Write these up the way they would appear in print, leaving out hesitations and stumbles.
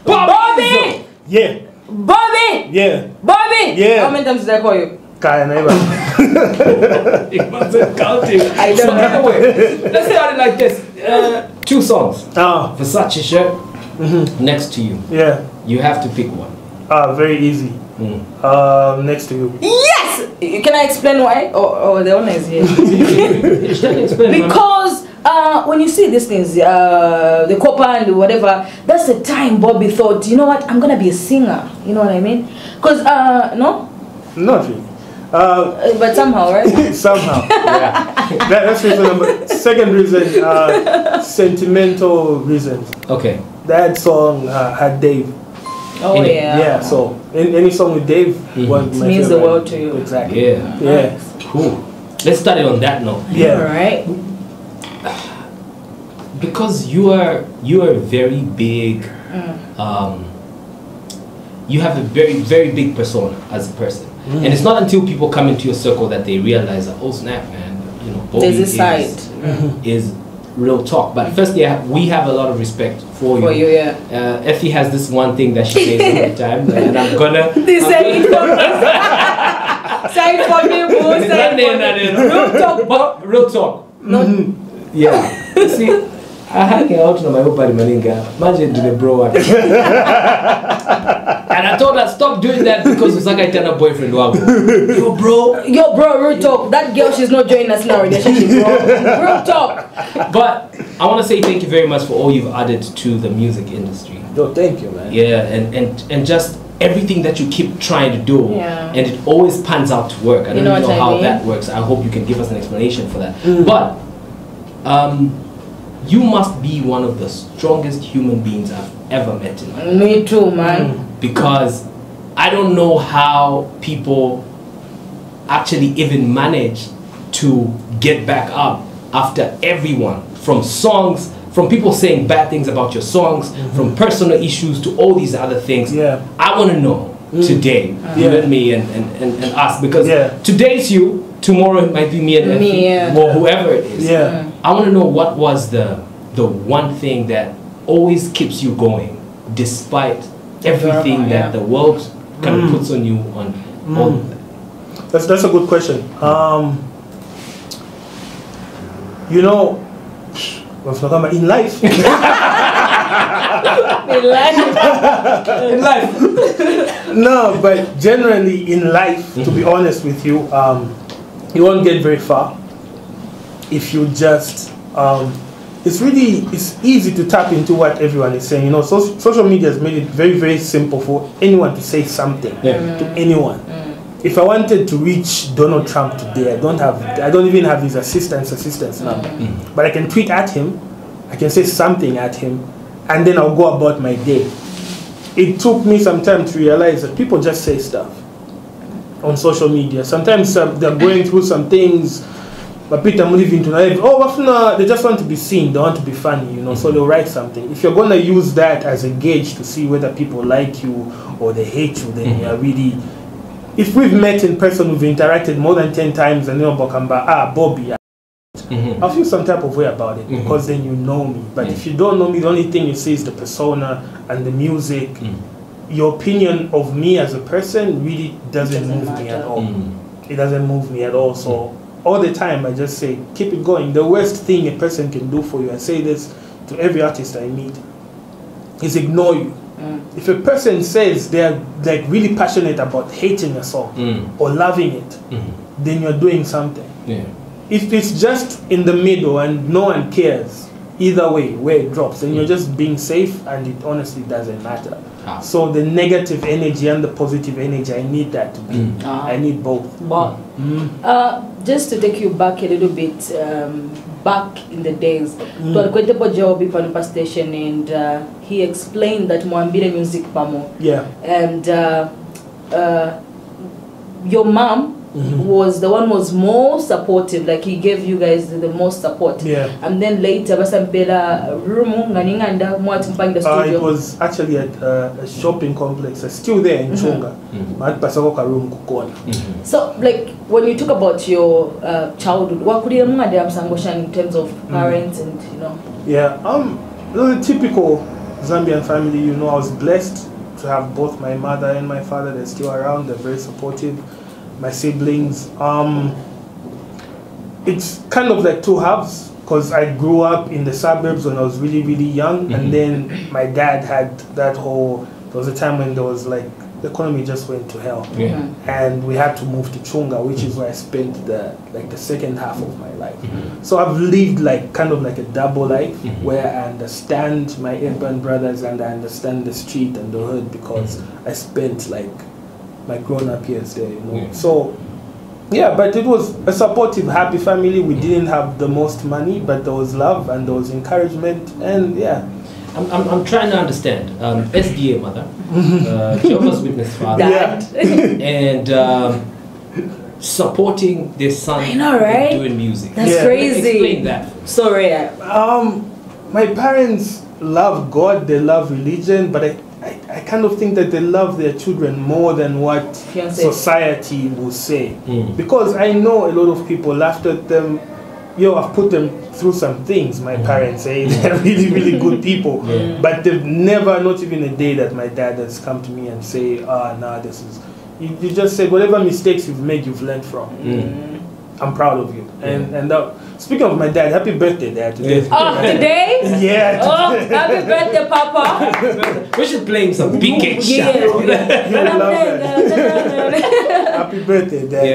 Bobby! Yeah. Bobby! Yeah. Bobby! Yeah. How many times did I call you? Kaya never. It wasn't counting. I don't know. Anyway, let's start it like this. 2 songs. Versace shirt, Next to You. Yeah. You have to pick one. Very easy. Next to You. Yes! Can I explain why? Or the owner is here. Explain, Because when you see these things, the copper and whatever, that's the time Bobby thought, you know what, I'm gonna be a singer. You know what I mean? Because no? Not really. But somehow, right? Somehow. Yeah. That's reason number. Second reason, sentimental reasons. Okay. That song had Dave. Oh yeah. Yeah. So any song with Dave was my means favorite. the world to you. Exactly. Yeah. Yeah. Cool. Let's start it on that note. Yeah. All right. Because you are very big. You have a very big persona as a person, and it's not until people come into your circle that they realize that, oh snap, man, you know, Bobby there's a side is real talk. But firstly, we have a lot of respect for you. For you, yeah. Effie has this one thing that she says all the time, and I'm gonna. Say it for me. Say it for me, boo. Say it for me. Real talk, but real talk. No. Yeah. See, I hang out on my own body, maninga. Imagine to the bro. And I told her, stop doing that because Usaka Itana boyfriend wabo. Yo bro, real talk. That girl, she's not joining us in our relationship, bro. Real talk. But I want to say thank you very much for all you've added to the music industry. Yo, thank you, man. Yeah, and just everything that you keep trying to do, yeah. And it always pans out to work. I don't know how mean? that works. I hope you can give us an explanation for that. But you must be one of the strongest human beings I've ever met in my life. Me too, man. Because I don't know how people actually even manage to get back up after everyone, from songs, from people saying bad things about your songs, from personal issues to all these other things. Yeah. I want to know today, you and me and us, because today's you, tomorrow it might be me and Effie, or whoever it is. Yeah. I want to know what was the one thing that always keeps you going despite everything that the world kind of puts on you on all of that. That's a good question. You know, in life. in life. No, but generally in life, to be honest with you, you won't get very far if you just it's easy to tap into what everyone is saying. You know, social media has made it very simple for anyone to say something to anyone. If I wanted to reach Donald Trump today, I don't even have his assistant's number. But I can tweet at him, I can say something at him, and then I'll go about my day. It took me some time to realize that people just say stuff on social media. Sometimes they're going through some things, but people are moving to life. Oh, they just want to be seen, they want to be funny, you know, so they'll write something. If you're going to use that as a gauge to see whether people like you or they hate you, then you're really... If we've met in person, we've interacted more than 10 times, and then Bobby, I'll feel some type of way about it, because then you know me. But if you don't know me, the only thing you see is the persona and the music. Your opinion of me as a person really doesn't move me at all. It doesn't move me at all. So all the time I just say, keep it going. The worst thing a person can do for you, I say this to every artist I meet, is ignore you. If a person says they're like really passionate about hating a song or loving it, then you're doing something. If it's just in the middle and no one cares, either way, where it drops, then you're just being safe, and it honestly doesn't matter. So the negative energy and the positive energy, I need that to be. I need both. But just to take you back a little bit, back in the days, to job in station, and he explained that Mwambire music pamo. Yeah. And your mom was the one was more supportive, like he gave you guys the most support. Yeah. And then later basampela room nganinganda mwati mpanga studio. It was actually at a shopping complex. It's still there in Chunga. Room kukona. So like when you talk about your childhood, what could you in terms of parents and you know? Yeah, it was a typical Zambian family. You know, I was blessed to have both my mother and my father. They're still around. They're very supportive. My siblings. It's kind of like two halves because I grew up in the suburbs when I was really, really young, and then my dad had that whole. There was a time when there was like the economy just went to hell, and we had to move to Chunga, which is where I spent the second half of my life. So I've lived like kind of like a double life where I understand my urban brothers and I understand the street and the hood because I spent like my grown-up years there, you know. So yeah, but it was a supportive, happy family. We didn't have the most money, but there was love and there was encouragement, and yeah. I'm trying to understand. SDA mother, Jehovah's Witness father, and supporting their son. I know, right? Doing music. That's crazy. Explain that. So rare. My parents love God. They love religion, but I kind of think that they love their children more than what society will say. Because I know a lot of people laughed at them. I've put them through some things. My parents say they're really, really good people, but they've never, not even a day that my dad has come to me and say, this is, you just said whatever mistakes you've made, you've learned from. I'm proud of you. And speaking of my dad, happy birthday, Dad. Today. Today? Yeah. Oh, happy birthday, Papa. We should play him some big cake shot. Happy birthday, Dad.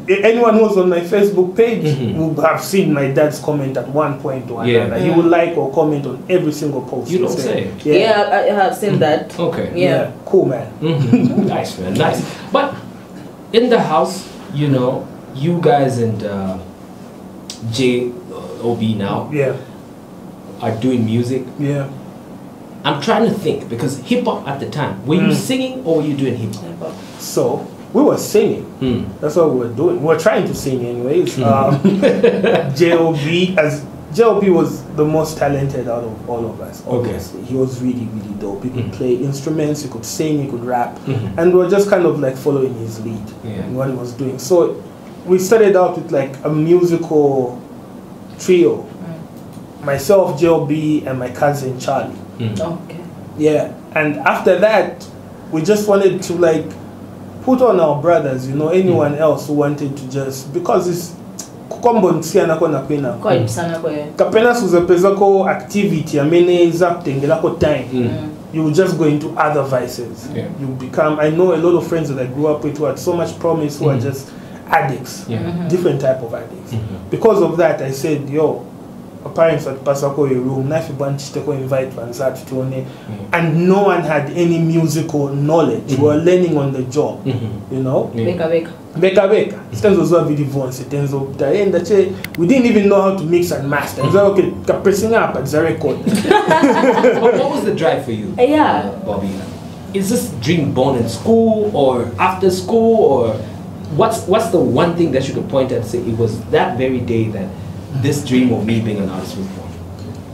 Yeah. Anyone who's on my Facebook page will have seen my dad's comment at one point or another. He will like or comment on every single post. You don't say. Yeah, I have seen that. Okay. Yeah. Cool, man. Nice, man. Nice. But in the house, you know, you guys and J.O.B. now are doing music. Yeah. I'm trying to think because hip hop at the time, were you singing or were you doing hip hop? So we were singing. That's what we were doing. We were trying to sing anyways. J.O.B. was the most talented out of all of us, obviously. He was really, really dope. He could play instruments, he could sing, he could rap. And we were just kind of like following his lead in what he was doing. So we started out with like a musical trio. Myself, J.O.B. and my cousin Charlie. Okay. Yeah. And after that, we just wanted to like put on our brothers, you know, anyone else who wanted to just, because it's kapena suzapezako activity ameneza kutengelako time. You will just go into other vices. You become, I know a lot of friends that I grew up with who had so much promise who are just addicts, different type of addicts. Because of that, I said, my parents had passed a room, invite and no one had any musical knowledge. We were learning on the job, you know. Beka. We didn't even know how to mix and master. It's like, okay, pressing up at the record. What was the drive for you, Bobby? Is this dream born in school or after school, or what's the one thing that you could point at and say it was that very day that this dream of me being an artist was born?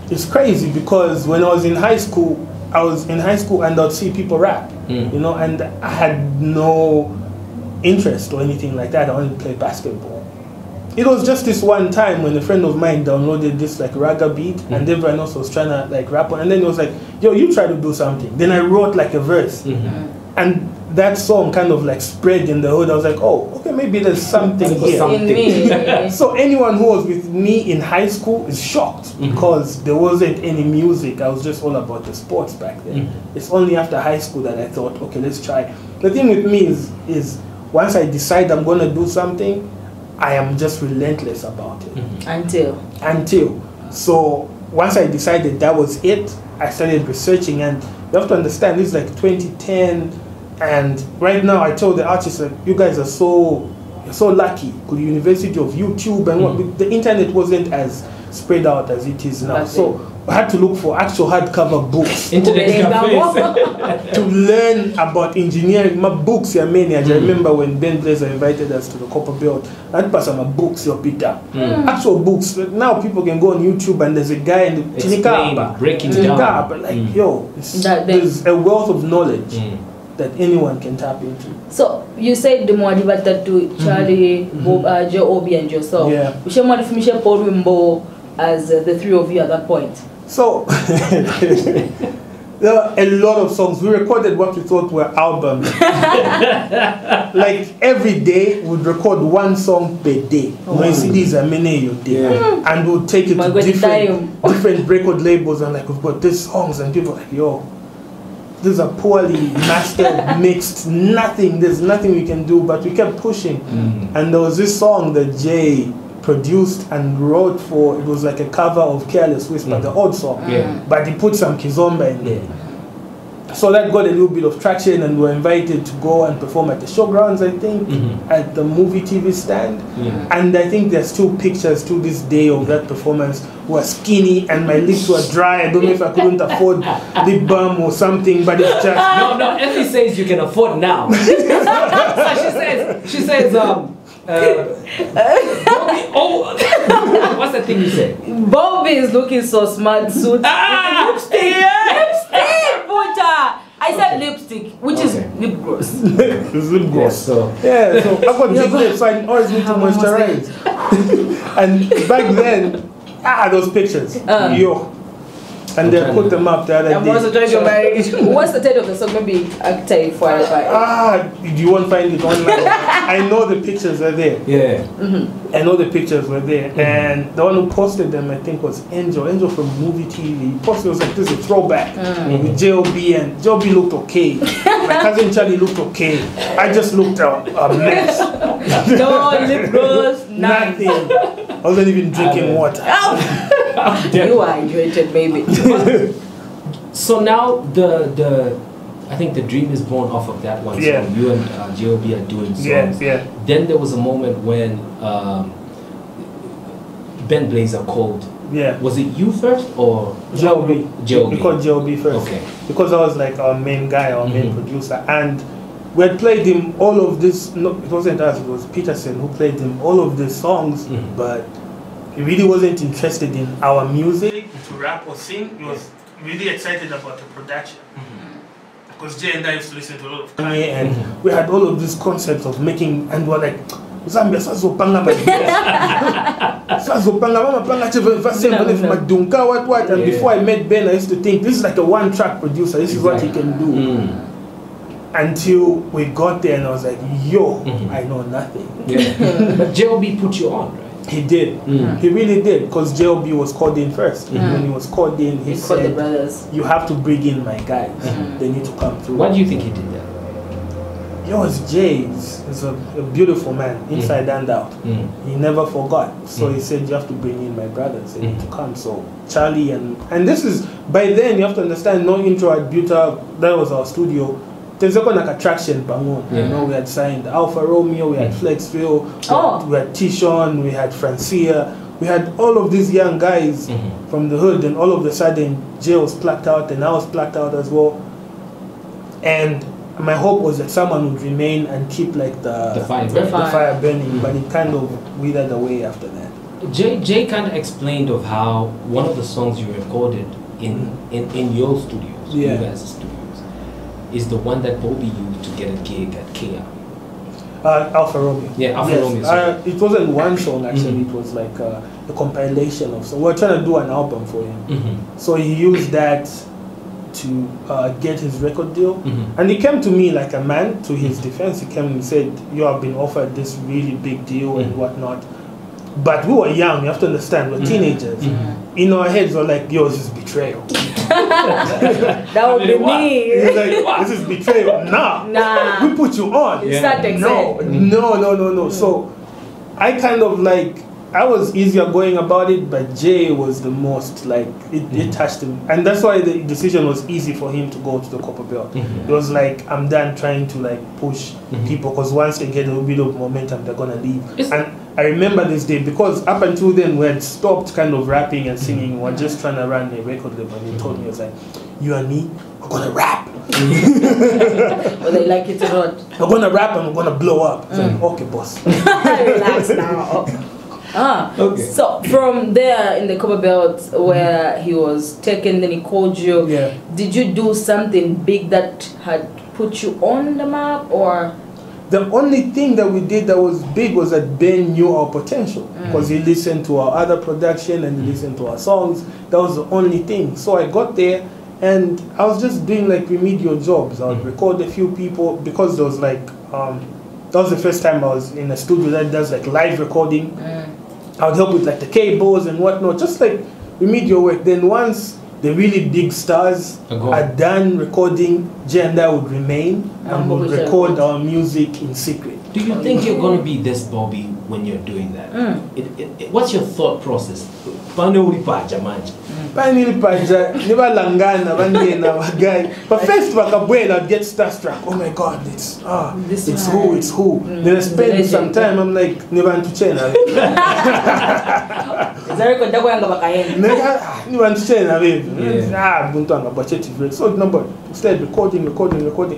It's crazy because when I was in high school, and I'd see people rap, you know, and I had no interest or anything like that. I wanted to play basketball. It was just this one time when a friend of mine downloaded this like ragga beat and everyone else was trying to like rap on, and then it was like, you try to do something. Then I wrote like a verse and that song kind of like spread in the hood. I was like, okay, maybe there's something here. In me. So anyone who was with me in high school is shocked because there wasn't any music. I was just all about the sports back then. It's only after high school that I thought, okay, let's try. The thing with me is once I decide I'm going to do something, I am just relentless about it. Until. So once I decided that was it, I started researching, and you have to understand, this is like 2010, and right now I told the artists, like, you guys are so lucky. With the University of YouTube and what, the internet wasn't as spread out as it is now. That's So I had to look for actual hardcover books Internet cafes. to learn about engineering. My books, I remember when Ben Blazer invited us to the Copper Belt. That was my books, your Peter. Actual books. Now people can go on YouTube and there's a guy in the breaking down. But like, yo, there's a wealth of knowledge that anyone can tap into. So you said the more devoted to Charlie, Bob, Joe Obi, and yourself. Yeah. We should more finish Paul Wimbo as the three of you at that point. So there are a lot of songs. We recorded what we thought were albums. Like every day we'd record one song per day. CDs are many a day. And we'll take it to different record labels and like we've got these songs and people are like, yo, these are poorly mastered, mixed, nothing. There's nothing we can do, but we kept pushing. And there was this song that Jay produced and wrote for. It was like a cover of Careless Whisper, the old song. But he put some Kizomba in there. So that got a little bit of traction and we were invited to go and perform at the showgrounds, I think, at the movie TV stand. And I think there's still pictures to this day of that performance. We were skinny and my lips were dry. I don't know if I couldn't afford lip balm or something, but it's just... No, Effie says you can afford now. So she says, Bobby, what's the thing you say? Bobby is looking so smart, suit. Lipstick! I said lipstick, which is lip gloss. It's lip gloss. So I've got big lips, so I always need to moisturize. And back then, those pictures. Yo. And they put them up the other day. What's the title of the song? Maybe actor for you won't find it online. I know the pictures are there. I know the pictures were there. And the one who posted them, I think, was Angel from Movie TV. He posted, it was like, this is a throwback with J.O.B. and J.O.B. looked okay. My cousin Charlie looked okay. I just looked a mess. No lip gloss, nothing. I wasn't even drinking water. You are hydrated, baby. So now I think the dream is born off of that one song. You and J.O.B. are doing songs. Then there was a moment when Ben Blazer called. Was it you first or J.O.B.? J.O.B. We called J.O.B. first. Okay. Because I was like our main guy, our main producer, and we had played him all of this. No, it wasn't us. It was Peterson who played him all of these songs, but he really wasn't interested in our music, to rap or sing. He was really excited about the production. Because Jay and I used to listen to a lot of Kanye, and we had all of these concepts of making, and we're like, Zambia sazopanga what. And before I met Ben, I used to think this is like a one-track producer. This is what he can do. Until we got there, and I was like, yo, I know nothing. But J.O.B. put you on, right? He did. He really did, because J.O.B. was called in first. When he was called in, he said, the brothers. You have to bring in my guys. They need to come through. Why do you think he did that? Yo, it's Jay. He's a beautiful man, inside and out. He never forgot. So he said, you have to bring in my brothers. They need to come. So Charlie and this is, by then, you have to understand, no intro at Buta, that was our studio. There's like a traction, you know, we had signed Alpha Romeo, we had Flexville, we had Tishon, we had Francia, we had all of these young guys from the hood, and all of a sudden Jay was plucked out and I was plucked out as well. And my hope was that someone would remain and keep like the fire burning, but it kind of withered away after that. Jay kind of explained of how one of the songs you recorded in your studios, you guys' studios, is the one that Bobby used to get a gig at Kia. Alpha Romeo. Yeah, Alpha Romeo. It wasn't one song actually, it was like a compilation of songs. We were trying to do an album for him. So he used that to get his record deal. And he came to me like a man, to his defense. He came and said, you have been offered this really big deal and whatnot. But we were young, you have to understand, we're teenagers. In our heads, we're like, yo, this is betrayal. That would be me. He's like, this is betrayal. Nah. We put you on. No. So I kind of like, I was easier going about it, but Jay was the most like, it touched him. And that's why the decision was easy for him to go to the Copper Belt. It was like, I'm done trying to like push people, because once they get a little bit of momentum, they're going to leave. I remember this day because up until then we had stopped kind of rapping and singing. We were just trying to run a record label, and he told me, he was like, "You and me, we're gonna rap." Well, they like it a lot. We're gonna rap and we're gonna blow up. I was like, "Okay, boss." Relax now. Okay. So from there in the Copper Belt where he was taken, then he called you. Yeah. Did you do something big that had put you on the map, or? The only thing that we did that was big was that Ben knew our potential because he listened to our other production and he listened to our songs. That was the only thing. So I got there and I was just doing like remedial jobs. I would record a few people because there was like that was the first time I was in a studio that does like live recording. I would help with like the cables and whatnot, just like remedial work. Then once the really big stars are done recording, Jay and I would remain and would record our music in secret. Do you think you're going to be this Bobby when you're doing that? What's your thought process? Finally, never langana, guy. But first, I'd get starstruck. Oh my God, it's who? Then I spend some time. I'm like, never to China. So number instead recording.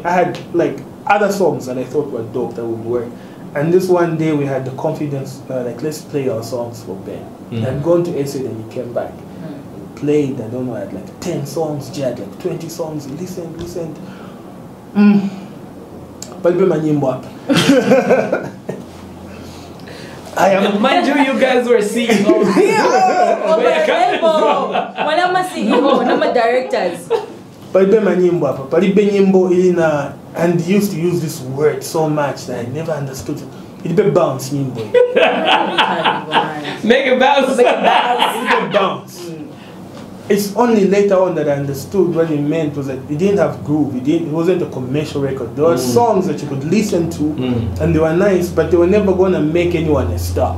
I had like other songs that I thought were dope that would work. And this one day we had the confidence, like let's play our songs for Ben. I'd gone to SDA and he came back. Played, I don't know, I had like 10 songs, Jay had like 20 songs, he listened. I am. Mind you guys were CEOs. I'm a CEO, I'm a directors. And he used to use this word so much that I never understood it. It'd be bounce, boy. Make it bounce. It'd be bounce. It's only later on that I understood what it meant was that it didn't have groove. It wasn't a commercial record. There were songs that you could listen to and they were nice, but they were never going to make anyone a star.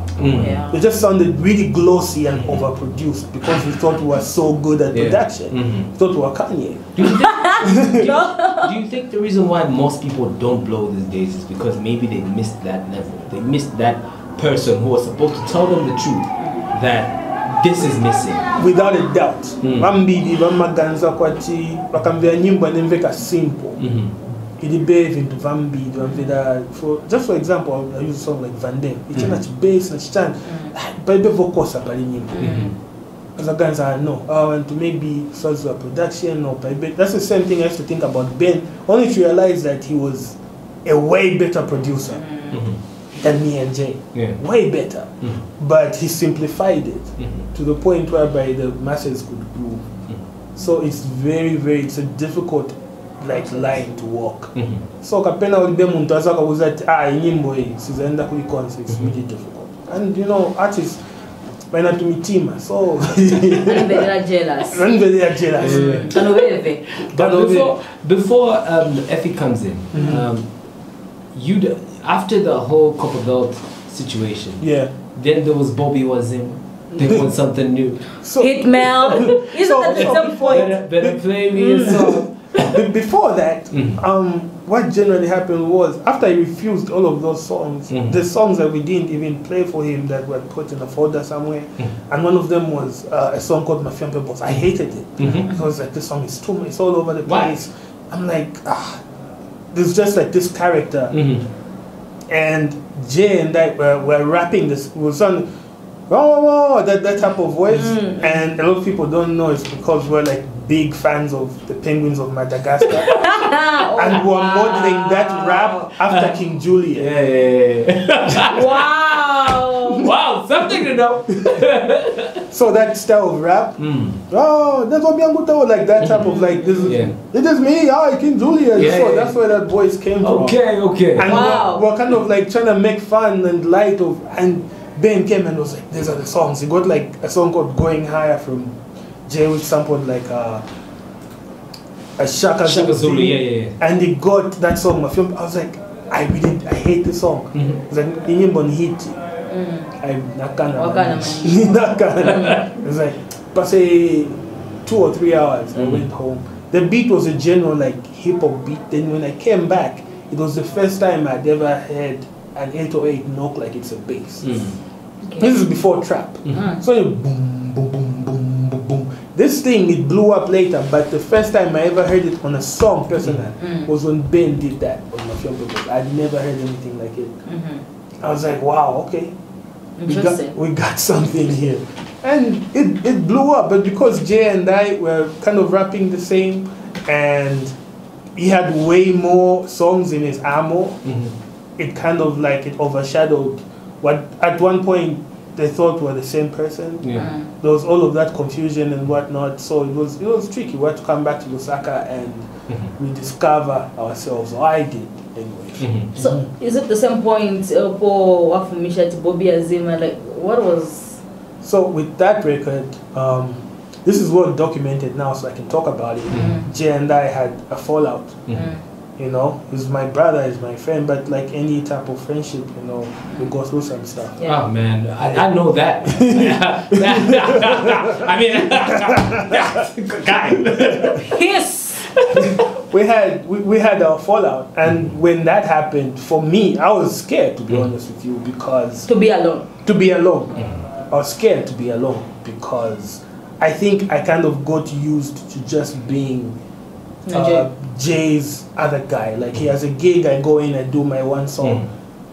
They just sounded really glossy and overproduced because we thought we were so good at production. We thought we were Kanye. Do you think the reason why most people don't blow these days is because maybe they missed that level? They missed that person who was supposed to tell them the truth that this is missing? Without a doubt. Vambidi vamaganza kwati vakamvya nyimbo nemveka simple. It behave into vambidi vamveda for just for example I use a song like Van Damme. It's not bass and stand. But be vocosa pali nyimbo. As a guys I know. I want to maybe source a production or that's the same thing I have to think about Ben. Only to realize that he was a way better producer. Than me and Jay, way better, but he simplified it to the point whereby the masses could groove. So it's it's a difficult like line to walk. So kapena ulibe muntu azaka uzati nyimbo hii sizaenda kuli concert, it's really difficult. And you know artists baina tumitima so they are jealous. They are jealous. But before Effie comes in, after the whole Copper Belt situation, then there was Bobby was in. They want something new. So Hitmail. Isn't that at some point? Better play me a song. Before that, what generally happened was after he refused all of those songs, the songs that we didn't even play for him that were put in a folder somewhere, and one of them was a song called My Fiancé Boss. I hated it because like this song is too much, it's all over the place. I'm like, there's just like this character. And Jay and I were rapping this. It was on that type of voice, and a lot of people don't know it's because we're like big fans of the penguins of Madagascar, and we're modeling that rap after King Julian. Wow, something to know. So that style of rap, that's what Bianguta like that type of like this. It is me, King Julian. So that's where that voice came from. Okay. And we're kind of like trying to make fun and light of, and Ben came and was like, these are the songs. He got like a song called Going Higher from Jay, which sampled like a Shaka Zulu. And he got that song. I was like, I hate the song. It's like Inyimbo hit. It's like, but say 2 or 3 hours. I went home. The beat was a general like hip hop beat. Then when I came back, it was the first time I'd ever heard an 808 note like it's a bass. Okay. This is before trap. So you boom, boom, boom, boom, boom, boom. This thing, it blew up later, but the first time I ever heard it on a song personally was when Ben did that on my film because I'd never heard anything like it. I was like, wow, okay. We got something here. And it blew up, but because Jay and I were kind of rapping the same, and he had way more songs in his ammo, it kind of like it overshadowed what at one point they thought were the same person. There was all of that confusion and whatnot, so it was tricky. We had to come back to Lusaka and rediscover ourselves, or I did anyway. So is it the same point for Wafumisha to Bobby Azima? Like, what was... So with that record, this is well documented now, so I can talk about it. Jay and I had a fallout. You know, he's my brother, he's my friend, but like any type of friendship, you know, we go through some stuff. Oh man, I know that. I mean, guy. Yes. we had our fallout, and when that happened, for me, I was scared, to be honest with you, because To be alone. I was scared to be alone because I think I kind of got used to just being Jay's other guy. Like, he has a gig, I go in, I do my one song,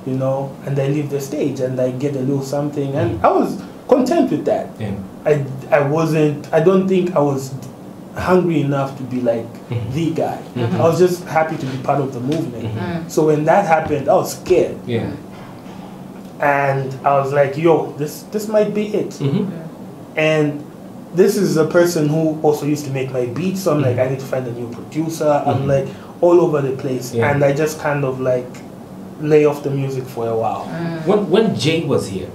you know, and I leave the stage and I get a little something, and I was content with that. I don't think I was hungry enough to be like the guy. I was just happy to be part of the movement. So when that happened, I was scared. And I was like, yo, this might be it. And this is a person who also used to make my beats, so I'm like, I need to find a new producer. I'm like all over the place, and I just kind of like lay off the music for a while. When Jay was here,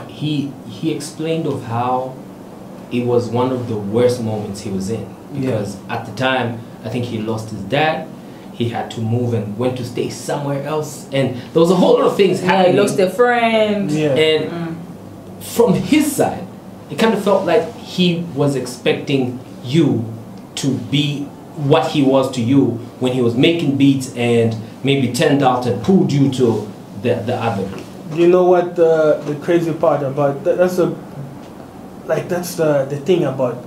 he explained of how it was one of the worst moments he was in, because at the time I think he lost his dad. He had to move and went to stay somewhere else, and there was a whole lot of things happening. He lost a friend. And from his side, it kind of felt like he was expecting you to be what he was to you when he was making beats and maybe turned out and pulled you to the other group. You know what the crazy part about that, that's the thing about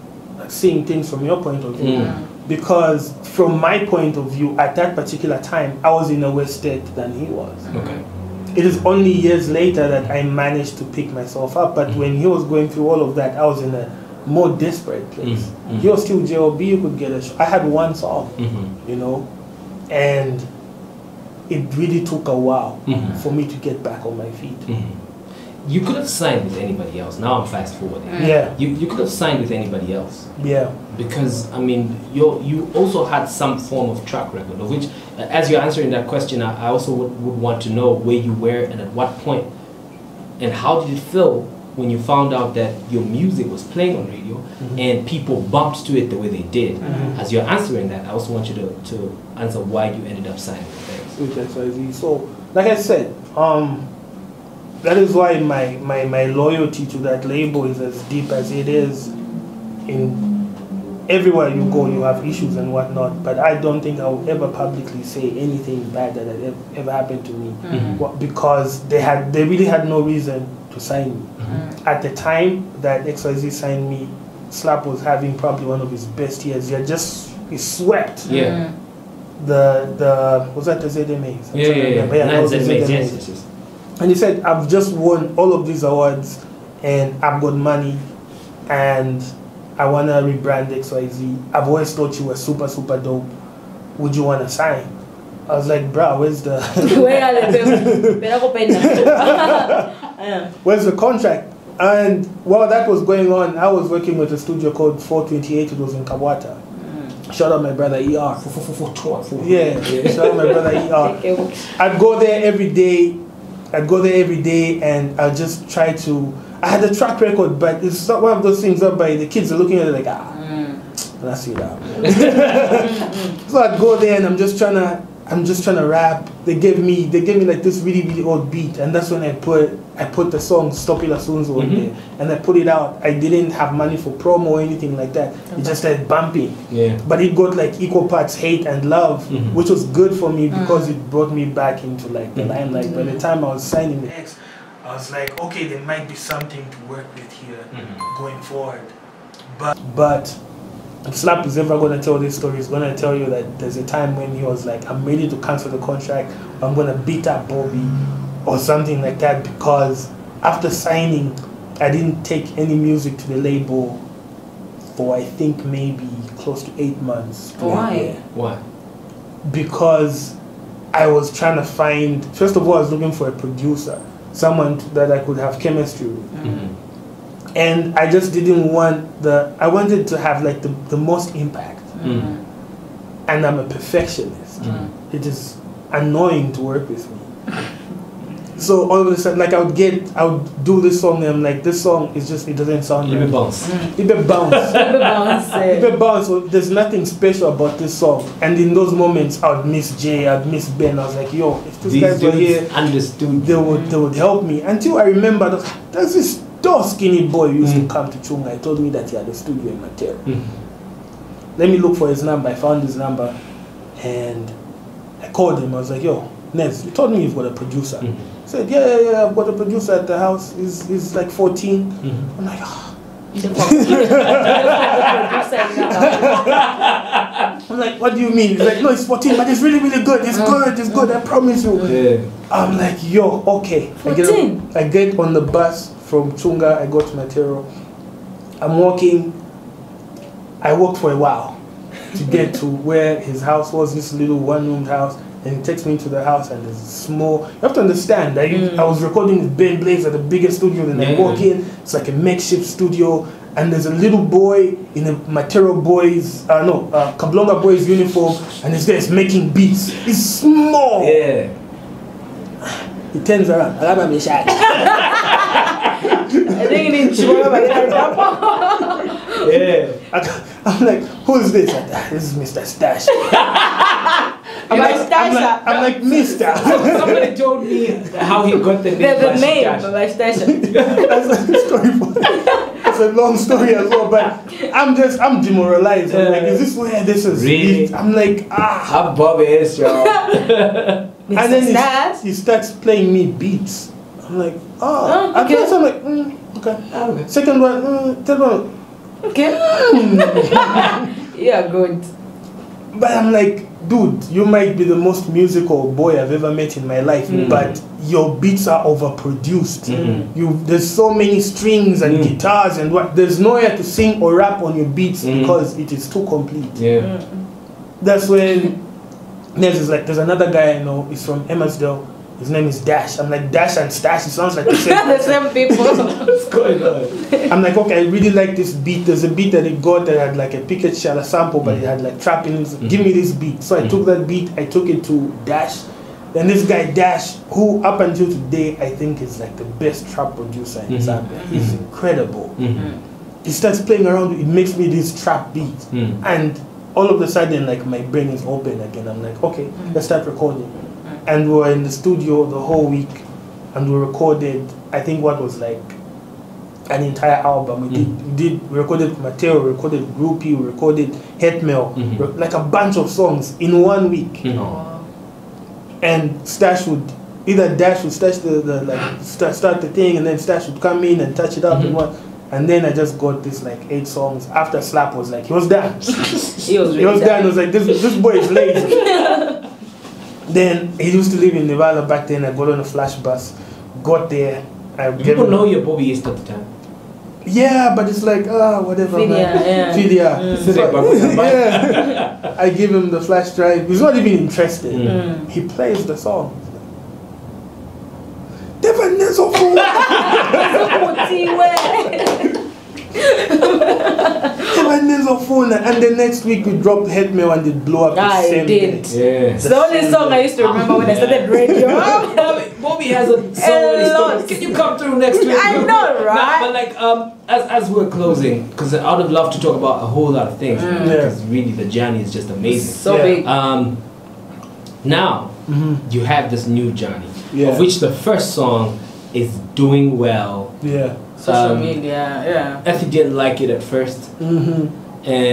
seeing things from your point of view. Because from my point of view, at that particular time, I was in a worse state than he was. It is only years later that I managed to pick myself up. But when he was going through all of that, I was in a more desperate place. He was still J.O.B. You could get a show. I had one song, you know, and it really took a while for me to get back on my feet. You could have signed with anybody else. Now I'm fast forwarding. You could have signed with anybody else. Because I mean, you also had some form of track record, of which, as you're answering that question, I also would want to know where you were and at what point, and how did it feel when you found out that your music was playing on radio and people bumped to it the way they did. As you're answering that, I also want you to answer why you ended up signing with them. So, like I said, that is why my loyalty to that label is as deep as it is. In everywhere you go, you have issues and whatnot, but I don't think I will ever publicly say anything bad that had ever happened to me, because they really had no reason to sign me. At the time that XYZ signed me, Slap was having probably one of his best years. He swept. Was that the ZMAs? Yes. And he said, I've just won all of these awards and I've got money and I want to rebrand XYZ. I've always thought you were super, super dope. Would you want to sign? I was like, bruh, where's the... where's the contract? And while that was going on, I was working with a studio called 428. It was in Kabwata. Shout out my brother ER. Shout out my brother ER. I'd go there every day and I'll just try to... I had a track record, but it's not one of those things whereby the kids are looking at it like, let's see that. So I'd go there and I'm just trying to I'm just trying to rap. They gave me like this really old beat, and that's when I put the song Stop Ila Sunzo on there, and I put it out. I didn't have money for promo or anything like that. It just started bumping. Yeah. But it got like equal parts hate and love, which was good for me because it brought me back into like the limelight. By the time I was signing the X, I was like, okay, there might be something to work with here going forward. But if Slap is ever going to tell this story, he's going to tell you that there's a time when he was like, I'm ready to cancel the contract, I'm going to beat up Bobby or something like that, because after signing, I didn't take any music to the label for I think maybe close to 8 months. Why? Why? Because I was trying to find, first of all, I was looking for a producer, someone that I could have chemistry with. And I just didn't want I wanted to have like the most impact. And I'm a perfectionist. It is annoying to work with me. So all of a sudden, like I would do this song and I'm like, this song is just, it doesn't sound right. It bounce. So there's nothing special about this song. And in those moments, I would miss Jay, I'd miss Ben. I was like, yo, if these guys were here, understood. They would help me. Until I remember, there's this tall skinny boy who used to come to Chunga. He told me that he had a studio in Matero. Let me look for his number. I found his number and I called him. I was like, yo, Nez, you told me you've got a producer. He said, yeah, I've got a producer at the house. He's like 14. I'm like, I'm like, what do you mean? He's like, no, it's 14, but it's really good. It's good, I promise you. Yeah. I'm like, yo, okay. 14? I get on the bus from Chunga, I go to Matero. I'm walking. I walked for a while to get to where his house was, this little one-roomed house. And he takes me to the house and there's a small... You have to understand that I was recording with Ben Blaze at the biggest studio. Then I walk in, it's like a makeshift studio. And there's a little boy in a Matero Boys... Kablonga Boys uniform. And this guy's making beats. He's small. Yeah. He turns around. Yeah. I'm like, who's this? This is Mr. Stash. I'm like, Mr. Somebody told me how he got the name. The name of Stash. That's a story for it's a long story as well, but I'm demoralized. I'm like, is this where this is? Really? I'm like, How Bobby is, y'all. And then he starts playing me beats. I'm like, At first I'm like, okay. Second one, third one. Okay. Yeah, good. But I'm like, dude, you might be the most musical boy I've ever met in my life, but your beats are overproduced. There's so many strings and guitars and there's nowhere to sing or rap on your beats because it is too complete. Yeah. That's when there's another guy I know, he's from Emmersdale. His name is Dash. I'm like, Dash and Stash, it sounds like the same. The same people. What's going on? I'm like, okay, I really like this beat. There's a beat that he got that had like a Picket Shala sample, but it had like trap in it. Give me this beat. So I took that beat, I took it to Dash. Then this guy Dash, who up until today I think is like the best trap producer in Zambia. He's incredible. He starts playing around, it makes me this trap beat. And all of a sudden, like, my brain is open again. I'm like, okay, let's start recording. And we were in the studio the whole week, and we recorded, I think what was like an entire album. We recorded Mateo, we recorded Groupie, we recorded Hetmail, like a bunch of songs in 1 week. And Stash would, either Dash would start the thing, and then Stash would come in and touch it up and then I just got this like 8 songs. After Slap was like, he was done. he was done. I was like, this boy is lazy. Then he used to live in Nevada back then. I got on a flash bus, got there. People know you're Bobby East at the time. Yeah, but it's like, whatever. Fidia. Yeah. I give him the flash drive. He's not even interested. He plays the song. And the next week we dropped Headmail and it blew up the same day. Yeah. It's the only song I used to remember when I started radio. Bobby has so many stories. Can you come through next week? I know, right? No, but like as we're closing, because I would have loved to talk about a whole lot of things, because really the journey is just amazing. So big. Now, you have this new Johnny, Yeah. of which the first song is doing well. Yeah. Social media, yeah. Ethy didn't like it at first. And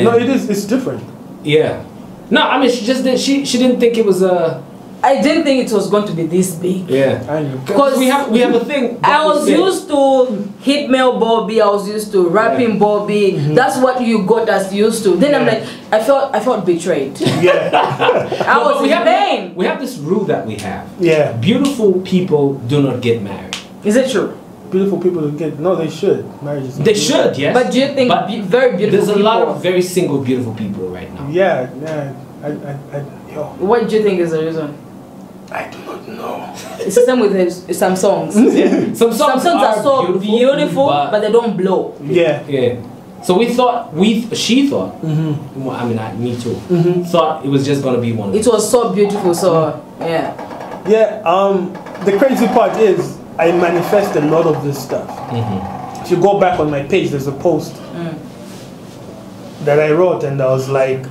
No, it is. It's different. yeah. No, I mean, she just did. She didn't think it was a. I didn't think it was going to be this big. Yeah. I know. Because we have a thing. I was used to Hitmail Bobby, I was used to rapping Bobby. That's what you got us used to. Then I'm like, I felt betrayed. Yeah. I was in pain. We have this rule that we have. Yeah. Beautiful people do not get married. Is it true? Beautiful people to get. No, they should. Marriage is. They should, yes. But do you think very beautiful there's a people? lot of very single, beautiful people right now. Yeah. Yeah. Yo. What do you think is the reason? I do not know. It's the same with some songs. Yeah. Some songs are so beautiful, but they don't blow. Yeah. Yeah. So she thought. Well, I mean, me too. Thought it was just gonna be one. It was so beautiful, so yeah. Yeah. The crazy part is I manifest a lot of this stuff. If you go back on my page, there's a post that I wrote, and I was like,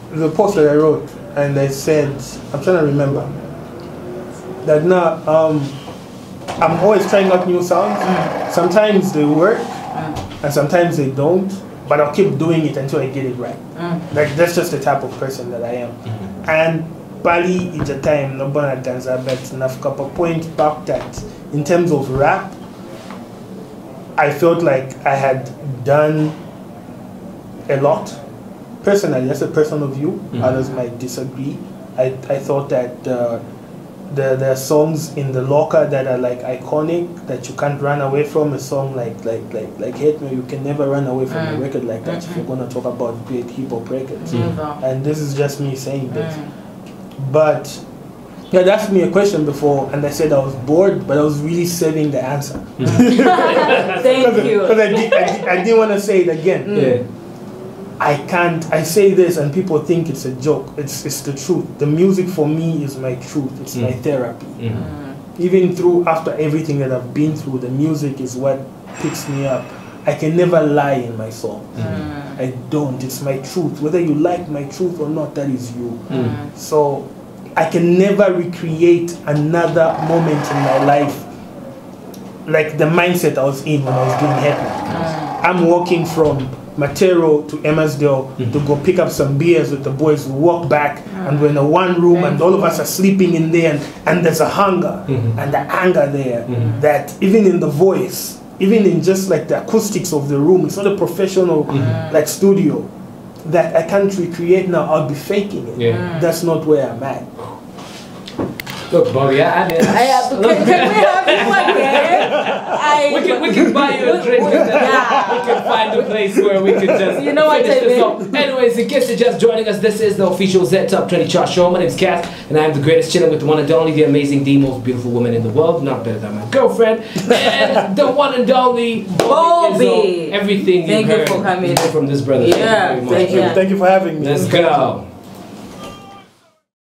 there's a post that I wrote, and I said, I'm trying to remember that now. I'm always trying out new sounds. Sometimes they work, and sometimes they don't. But I'll keep doing it until I get it right. Like that's just the type of person that I am. And Bali is a time no bona danza, but nafkapa point back that in terms of rap, I felt like I had done a lot. Personally, that's a personal view. Others might disagree. I thought that there are songs in the locker that are like iconic that you can't run away from. A song like Hate Me, you can never run away from a record like that if you're gonna talk about great hip hop records. And this is just me saying this. But you had asked me a question before, and I said I was bored, but I was really saving the answer. Thank you. Because I didn't want to say it again. Yeah. I say this and people think it's a joke. It's the truth. The music for me is my truth. It's my therapy. Even after everything that I've been through, the music is what picks me up. I can never lie in my song. I don't. It's my truth. Whether you like my truth or not, that is you. So I can never recreate another moment in my life like the mindset I was in when I was doing Headline. I'm walking from Matero to Emmersdale to go pick up some beers with the boys. We walk back and we're in a one room and all of us are sleeping in there, and there's a hunger and the anger there that even in the voice, even in just like the acoustics of the room, it's not a professional like studio, that I can't recreate now. I'll be faking it. That's not where I'm at. Look, Bobby, I did. Can we have you again? We can buy you a drink. We can find a place where we can just finish this up. Anyways, in case you're just joining us, this is the official Z Top 20 Chart Show. My name is Cass, and I am the greatest, chilling with the one and only, the amazing, the most beautiful woman in the world, not better than my girlfriend, and the one and only Bobby. Everything Thank you for coming from this brother. Yeah, Thank you for having me. Let's go.